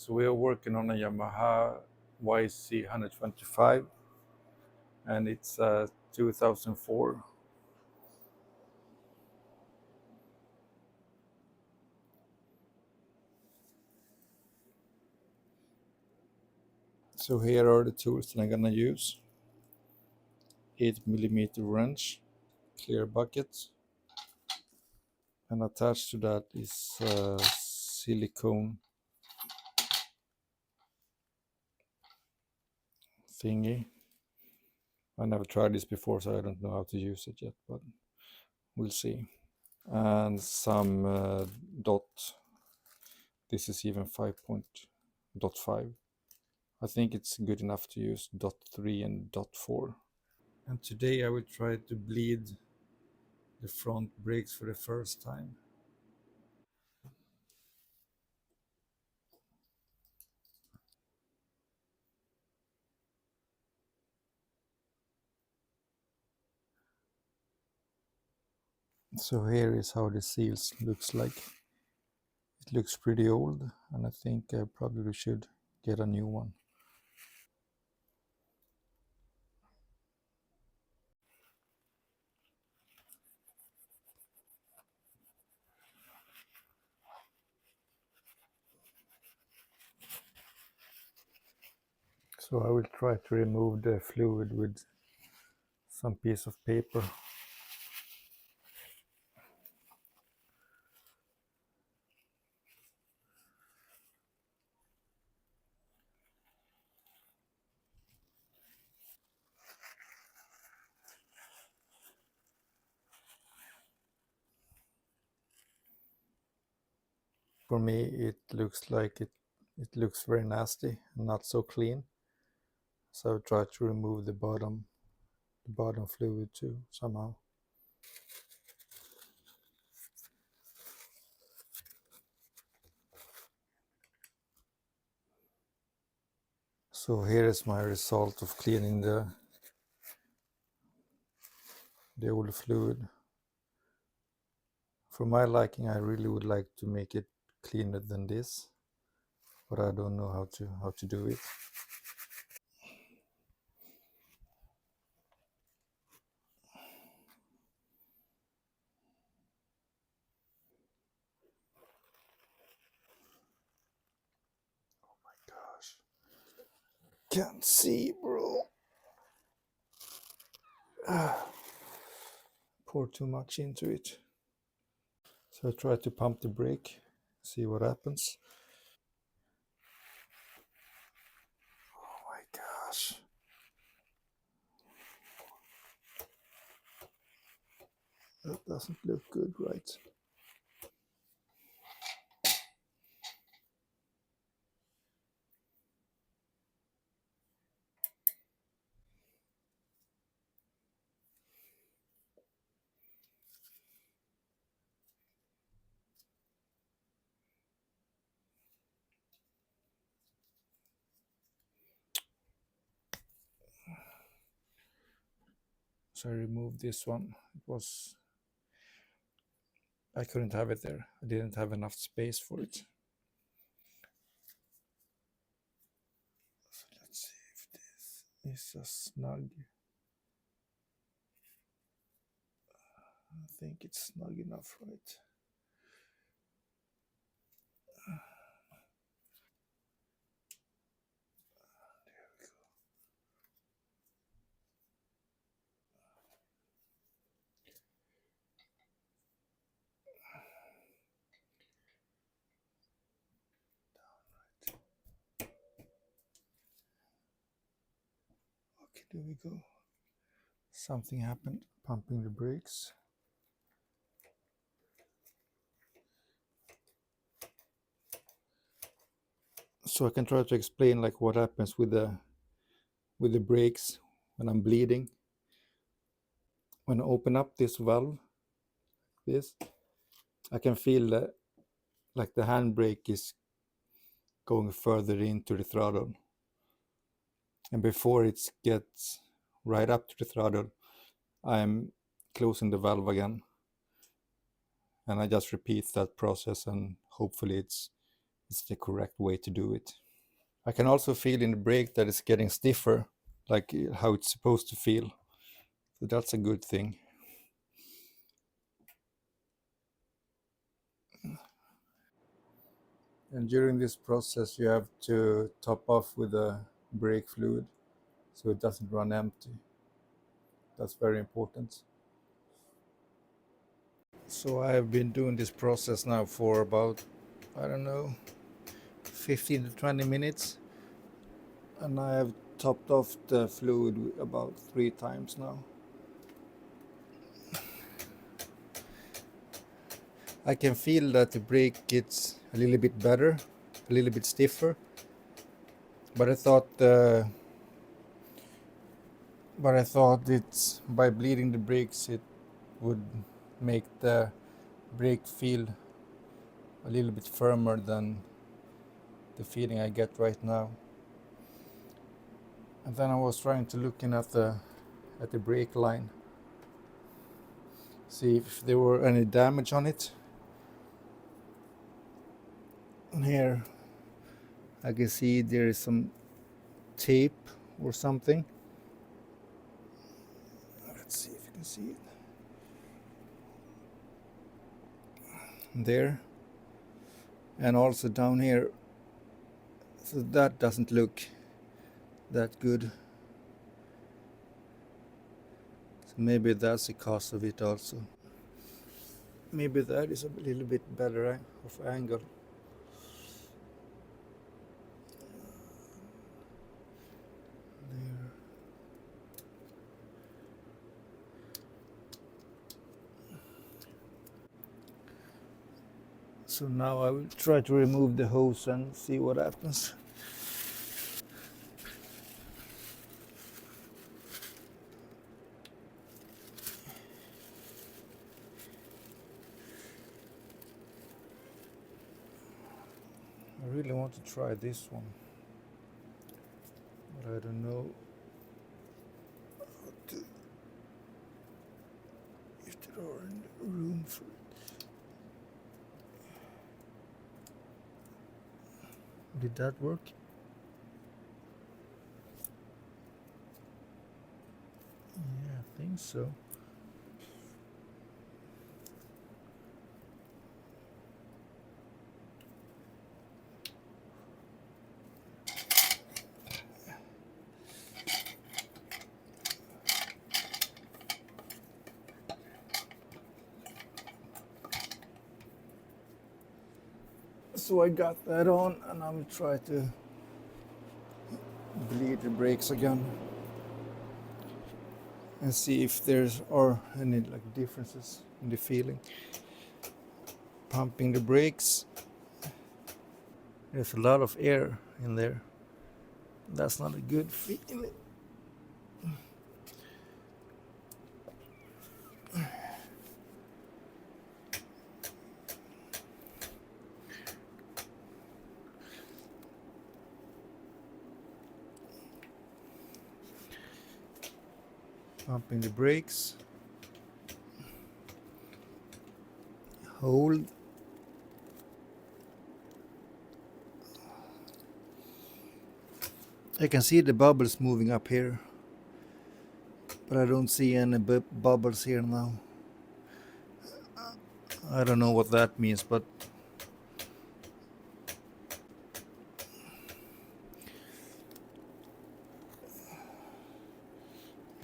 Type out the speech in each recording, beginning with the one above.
So we are working on a Yamaha YZ125 and it's 2004. So here are the tools that I'm gonna use. 8mm wrench, clear bucket, and attached to that is a silicone thingy. I never tried this before, so I don't know how to use it yet, but we'll see. And some dot. This is even 5.5. I think it's good enough to use dot 3 and dot 4. And today I will try to bleed the front brakes for the first time. So here is how the seals looks like. It looks pretty old, and I think I probably should get a new one. So I will try to remove the fluid with some piece of paper. For me, it looks like it looks very nasty and not so clean. So I will try to remove the bottom fluid too somehow. So here is my result of cleaning the old fluid. For my liking, I really would like to make it cleaner than this, but I don't know how to do it. Oh my gosh. Can't see, bro. Pour too much into it. So I try to pump the brake, see what happens. Oh my gosh. That doesn't look good, right? So I removed this one. I couldn't have it there. I didn't have enough space for it. So let's see if this is a snug. I think it's snug enough, right? There we go. Okay, there we go. Something happened, pumping the brakes. So I can try to explain like what happens with the brakes when I'm bleeding. When I open up this valve, I can feel that like the handbrake is going further into the throttle. And before it gets right up to the throttle, I'm closing the valve again. And I just repeat that process, and hopefully it's it's the correct way to do it. I can also feel in the brake that it's getting stiffer, like how it's supposed to feel. So that's a good thing. And during this process, you have to top off with the brake fluid so it doesn't run empty. That's very important. So I have been doing this process now for about, I don't know, 15 to 20 minutes. And I have topped off the fluid about 3 times now. I can feel that the brake gets a little bit better, a little bit stiffer. But I thought it's by bleeding the brakes it would make the brake feel a little bit firmer than the feeling I get right now. And then I was trying to look in at the brake line, see if there were any damage on it. And here I can see there is some tape or something. Let's see if you can see it. There. And also down here. So that doesn't look that good. So maybe that's the cause of it also. Maybe that is a little bit better of angle. There. So now I will try to remove the hose and see what happens. I really want to try this one, but I don't know if there are room for it. Did that work? Yeah, I think so. So I got that on, and I'm trying to bleed the brakes again and see if there's are any like differences in the feeling. Pumping the brakes, there's a lot of air in there. That's not a good feeling. Pumping the brakes, hold, I can see the bubbles moving up here, but I don't see any bubbles here now. I don't know what that means, but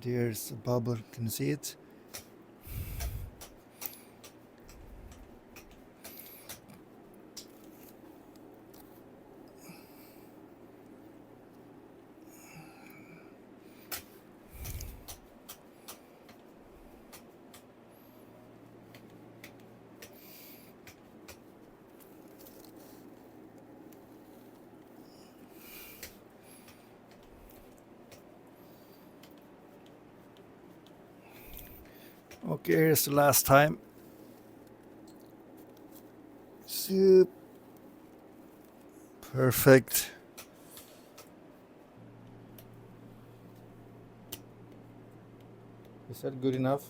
there's a bubble. Can you see it? Okay, here's the last time. Soup. Perfect. Is that good enough?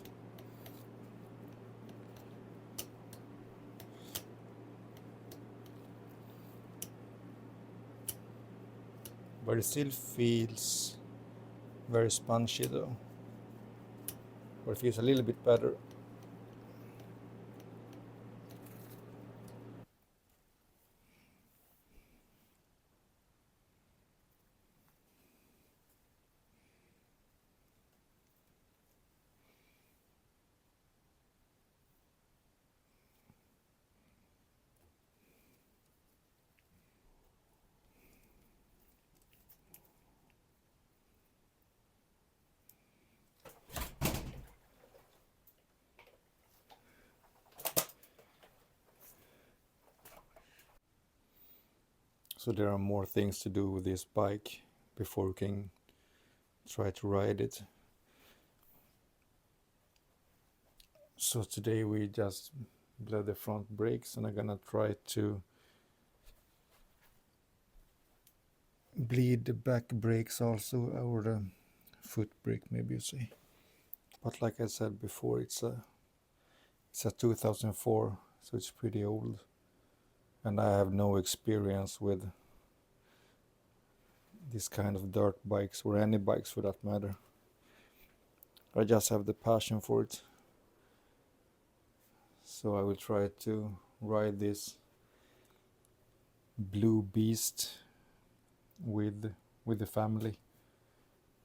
but it still feels very spongy though, or it feels a little bit better. So there are more things to do with this bike before we can try to ride it. So today we just bleed the front brakes, and I'm gonna try to bleed the back brakes also, or the foot brake maybe you say. But like I said before, it's a 2004, so it's pretty old, and I have no experience with this kind of dirt bikes, or any bikes for that matter. I just have the passion for it. So I will try to ride this blue beast with the family.